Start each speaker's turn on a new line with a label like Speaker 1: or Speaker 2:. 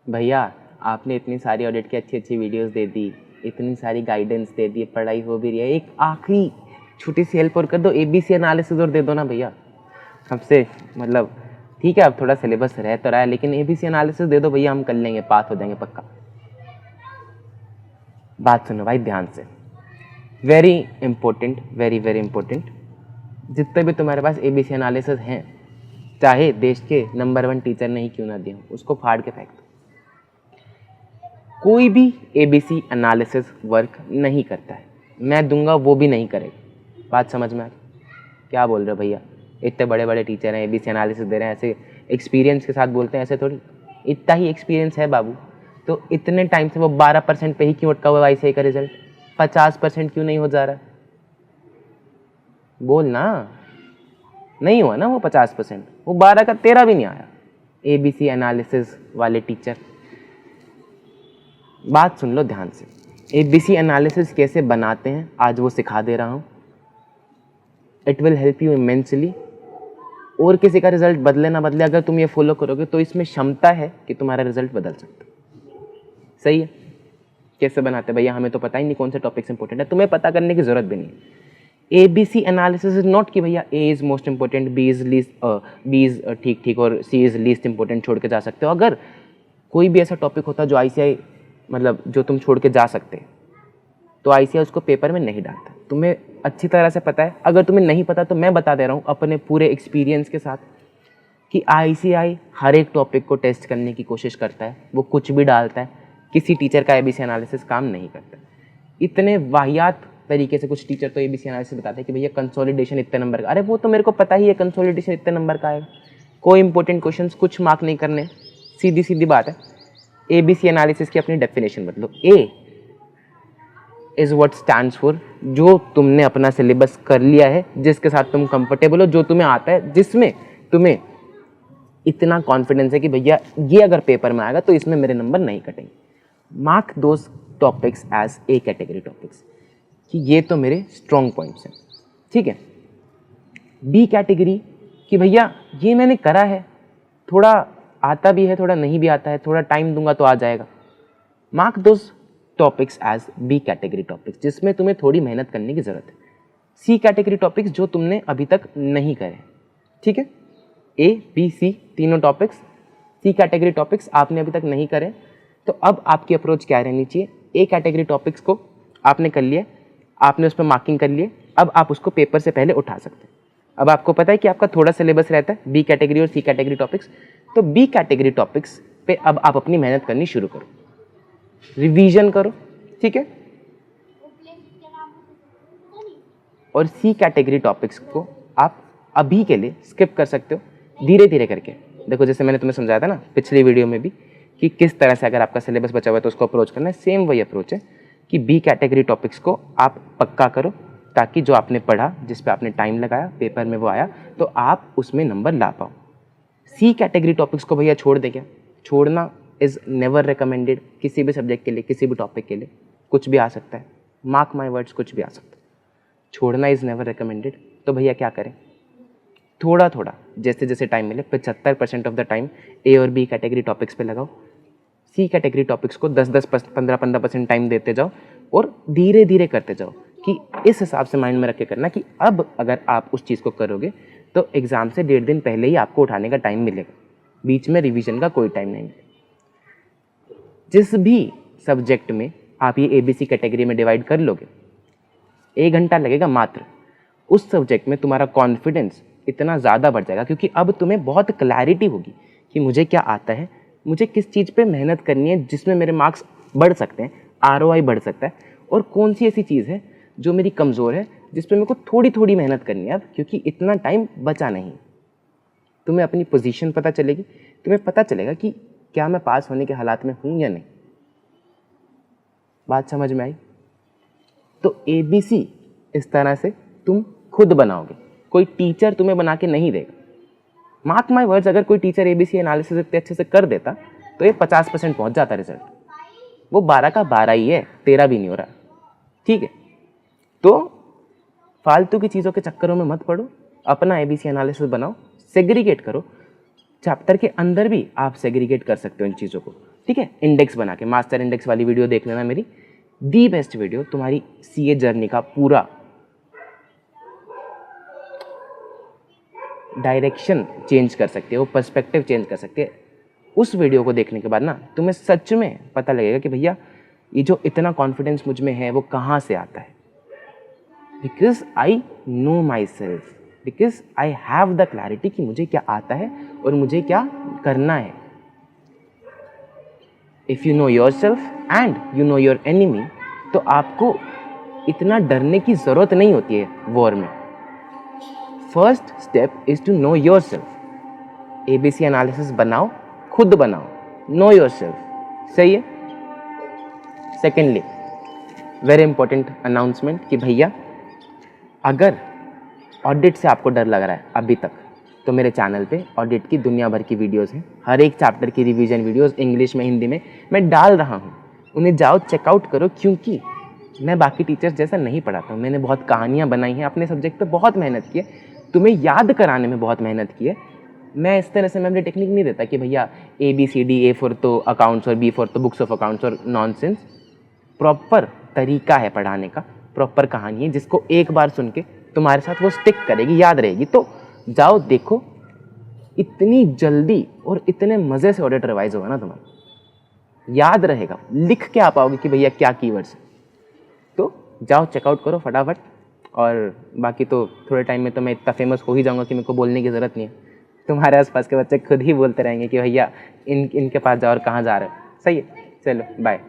Speaker 1: भैया आपने इतनी सारी ऑडिट की अच्छी अच्छी वीडियोस दे दी, इतनी सारी गाइडेंस दे दी, पढ़ाई हो भी रही है, एक आखिरी छोटी सी हेल्प और कर दो, एबीसी एनालिसिस और दे दो ना भैया हमसे। मतलब ठीक है अब थोड़ा सिलेबस रह तो रहा है, लेकिन एबीसी एनालिसिस दे दो भैया, हम कर लेंगे, पास हो जाएंगे पक्का। बात सुनो भाई ध्यान से, very important, very very important. जितने भी तुम्हारे पास एबीसी एनालिसिस हैं, चाहे देश के नंबर 1 टीचर नहीं क्यों ना दिए, उसको फाड़ के फेंक दो। कोई भी एबीसी एनालिसिस वर्क नहीं करता है, मैं दूंगा वो भी नहीं करेगा। बात समझ में आ गई? क्या बोल रहे हो भैया, इतने बड़े बड़े टीचर हैं, एबीसी एनालिसिस दे रहे हैं, ऐसे एक्सपीरियंस के साथ बोलते हैं, ऐसे थोड़ी। इतना ही एक्सपीरियंस है बाबू, तो इतने टाइम से वो 12% पे ही क्यों अटका हुआ है आईसीआई का रिजल्ट? 50% क्यों नहीं हो जा रहा? बोल ना, नहीं हुआ ना वो 50%, वो 12 का 13 भी नहीं आया। एबीसी एनालिसिस वाले टीचर बात सुन लो ध्यान से, एबीसी एनालिसिस कैसे बनाते हैं आज वो सिखा दे रहा हूँ। It will help you immensely. और किसी का रिजल्ट बदले ना बदले, अगर तुम ये फॉलो करोगे तो इसमें क्षमता है कि तुम्हारा रिजल्ट बदल सकता है। सही है? कैसे बनाते भैया, हमें तो पता ही नहीं कौन से टॉपिक्स इंपॉर्टेंट है, तुम्हें पता करने की जरूरत भी नहीं है। एबीसी एनालिसिस इज नॉट कि भैया A is most important, B is least, B is ठीक ठीक और सी इज लीस्ट इंपॉर्टेंट, छोड़ के जा सकते हो। अगर कोई भी ऐसा टॉपिक होता जो आईसीआई मतलब जो तुम छोड़ के जा सकते, तो आईसीआई उसको पेपर में नहीं डालता। तुम्हें अच्छी तरह से पता है, अगर तुम्हें नहीं पता तो मैं बता दे रहा हूँ अपने पूरे एक्सपीरियंस के साथ कि आईसीआई हर एक टॉपिक को टेस्ट करने की कोशिश करता है, वो कुछ भी डालता है। किसी टीचर का एबीसी एनालिसिस काम नहीं करता। इतने वाहियात तरीके से कुछ टीचर तो एबीसी एनालिसिस बताते हैं कि भैया कंसोलिडेशन इतने नंबर का, अरे वो तो मेरे को पता ही है कंसोलिडेशन इतने नंबर का आएगा, कोई इंपॉर्टेंट क्वेश्चन कुछ मार्क नहीं करने, सीधी सीधी बात है। एबीसी एनालिसिस की अपनी डेफिनेशन बदलो। ए इज व्हाट स्टैंड्स फॉर, जो तुमने अपना सिलेबस कर लिया है, जिसके साथ तुम कंफर्टेबल हो, जो तुम्हें आता है, जिसमें तुम्हें इतना कॉन्फिडेंस है कि भैया ये अगर पेपर में आएगा तो इसमें मेरे नंबर नहीं कटेंगे। Mark those topics as A category topics, कि ये तो मेरे स्ट्रॉन्ग पॉइंट्स हैं। ठीक है। बी कैटेगरी कि भैया ये मैंने करा है, थोड़ा आता भी है, थोड़ा नहीं भी आता है, थोड़ा टाइम दूंगा तो आ जाएगा। Mark those topics as B category topics, जिसमें तुम्हें थोड़ी मेहनत करने की जरूरत है। सी कैटेगरी टॉपिक्स जो तुमने अभी तक नहीं करे। ठीक है, ए बी सी तीनों टॉपिक्स। सी कैटेगरी टॉपिक्स आपने अभी तक नहीं करे, तो अब आपकी अप्रोच क्या रहनी चाहिए? ए कैटेगरी टॉपिक्स को आपने कर लिया, आपने उस पर मार्किंग कर लिए, अब आप उसको पेपर से पहले उठा सकते हैं। अब आपको पता है कि आपका थोड़ा सिलेबस रहता है बी कैटेगरी और सी कैटेगरी टॉपिक्स, तो बी कैटेगरी टॉपिक्स पे अब आप अपनी मेहनत करनी शुरू करो, रिवीजन करो। ठीक है, और सी कैटेगरी टॉपिक्स को आप अभी के लिए स्किप कर सकते हो, धीरे धीरे करके। देखो जैसे मैंने तुम्हें समझाया था ना पिछली वीडियो में भी कि किस तरह से अगर आपका सिलेबस बचा हुआ है तो उसको अप्रोच करना है, सेम वही अप्रोच है कि बी कैटेगरी टॉपिक्स को आप पक्का करो, ताकि जो आपने पढ़ा, जिस पे आपने टाइम लगाया, पेपर में वो आया, तो आप उसमें नंबर ला पाओ। सी कैटेगरी टॉपिक्स को भैया छोड़ दे क्या? छोड़ना इज़ नेवर रिकमेंडेड। किसी भी सब्जेक्ट के लिए, किसी भी टॉपिक के लिए कुछ भी आ सकता है, मार्क माई वर्ड्स, कुछ भी आ सकता है। छोड़ना इज़ नेवर रिकमेंडेड। तो भैया क्या करें? थोड़ा थोड़ा जैसे जैसे टाइम मिले, 75% ऑफ द टाइम ए और बी कैटेगरी टॉपिक्स पे लगाओ। सी कैटेगरी टॉपिक्स को 10-10, 15-15% टाइम देते जाओ और धीरे धीरे करते जाओ, कि इस हिसाब से माइंड में रख के करना कि अब अगर आप उस चीज़ को करोगे तो एग्ज़ाम से 1.5 दिन पहले ही आपको उठाने का टाइम मिलेगा, बीच में रिवीजन का कोई टाइम नहीं मिलेगा। जिस भी सब्जेक्ट में आप ये एबीसी कैटेगरी में डिवाइड कर लोगे, 1 घंटा लगेगा मात्र, उस सब्जेक्ट में तुम्हारा कॉन्फिडेंस इतना ज़्यादा बढ़ जाएगा, क्योंकि अब तुम्हें बहुत क्लैरिटी होगी कि मुझे क्या आता है, मुझे किस चीज़ पे मेहनत करनी है जिसमें मेरे मार्क्स बढ़ सकते हैं, आरओआई बढ़ सकता है, और कौन सी ऐसी चीज़ है जो मेरी कमज़ोर है जिस पे मेरे को थोड़ी थोड़ी मेहनत करनी है अब, क्योंकि इतना टाइम बचा नहीं। तुम्हें अपनी पोजीशन पता चलेगी, तुम्हें पता चलेगा कि क्या मैं पास होने के हालात में हूँ या नहीं। बात समझ में आई? तो एबीसी इस तरह से तुम खुद बनाओगे, कोई टीचर तुम्हें बना के नहीं देगा। मार्क माई वर्ड्स, अगर कोई टीचर एबीसी एनालिसिस इतने अच्छे से कर देता तो ये 50% पहुंच जाता रिजल्ट। वो 12 का 12 ही है, 13 भी नहीं हो रहा। ठीक है, तो फालतू की चीज़ों के चक्करों में मत पड़ो, अपना एबीसी एनालिसिस बनाओ, सेग्रीगेट करो। चैप्टर के अंदर भी आप सेग्रीगेट कर सकते हो इन चीज़ों को, ठीक है। इंडेक्स बना के, मास्टर इंडेक्स वाली वीडियो देख लेना मेरी, दी बेस्ट वीडियो तुम्हारी सीए जर्नी का पूरा डायरेक्शन चेंज कर सकते हो, पर्सपेक्टिव चेंज कर सकते हैं। उस वीडियो को देखने के बाद ना तुम्हें सच में पता लगेगा कि भैया ये जो इतना कॉन्फिडेंस मुझ में है वो कहाँ से आता है। Because I know my self, because I have the clarity कि मुझे क्या आता है और मुझे क्या करना है। If you know your self and you know your enemy, तो आपको इतना डरने की ज़रूरत नहीं होती है वॉर में। First step is to know yourself. ABC analysis बनाओ, खुद बनाओ, नो योर सेल्फ, सही है। सेकेंडली, वेरी इंपॉर्टेंट अनाउंसमेंट कि भैया अगर ऑडिट से आपको डर लग रहा है अभी तक, तो मेरे चैनल पे ऑडिट की दुनिया भर की वीडियोस हैं। हर एक चैप्टर की रिवीजन वीडियोस इंग्लिश में, हिंदी में मैं डाल रहा हूँ, उन्हें जाओ चेकआउट करो। क्योंकि मैं बाकी टीचर्स जैसा नहीं पढ़ाता हूँ, मैंने बहुत कहानियाँ बनाई हैं, अपने सब्जेक्ट पे बहुत मेहनत की है, तुम्हें याद कराने में बहुत मेहनत की है। मैं इस तरह से मेमोरी टेक्निक नहीं देता कि भैया ABCD, A फॉर तो अकाउंट्स और B फॉर तो बुक्स ऑफ अकाउंट्स और नॉनसेंस। प्रॉपर तरीका है पढ़ाने का, प्रॉपर कहानी है जिसको एक बार सुन के तुम्हारे साथ वो स्टिक करेगी, याद रहेगी। तो जाओ देखो, इतनी जल्दी और इतने मज़े से ऑडिट रिवाइज होगा ना, तुम्हारा याद रहेगा, लिख के आ पाओगे कि भैया क्या कीवर्ड्स है। तो जाओ चेकआउट करो फटाफट। और बाकी तो थोड़े टाइम में तो मैं इतना फेमस हो ही जाऊंगा कि मेरे को बोलने की ज़रूरत नहीं है। तुम्हारे आसपास के बच्चे खुद ही बोलते रहेंगे कि भैया इनके पास जाओ और कहाँ जा रहे हो। सही है, चलो बाय।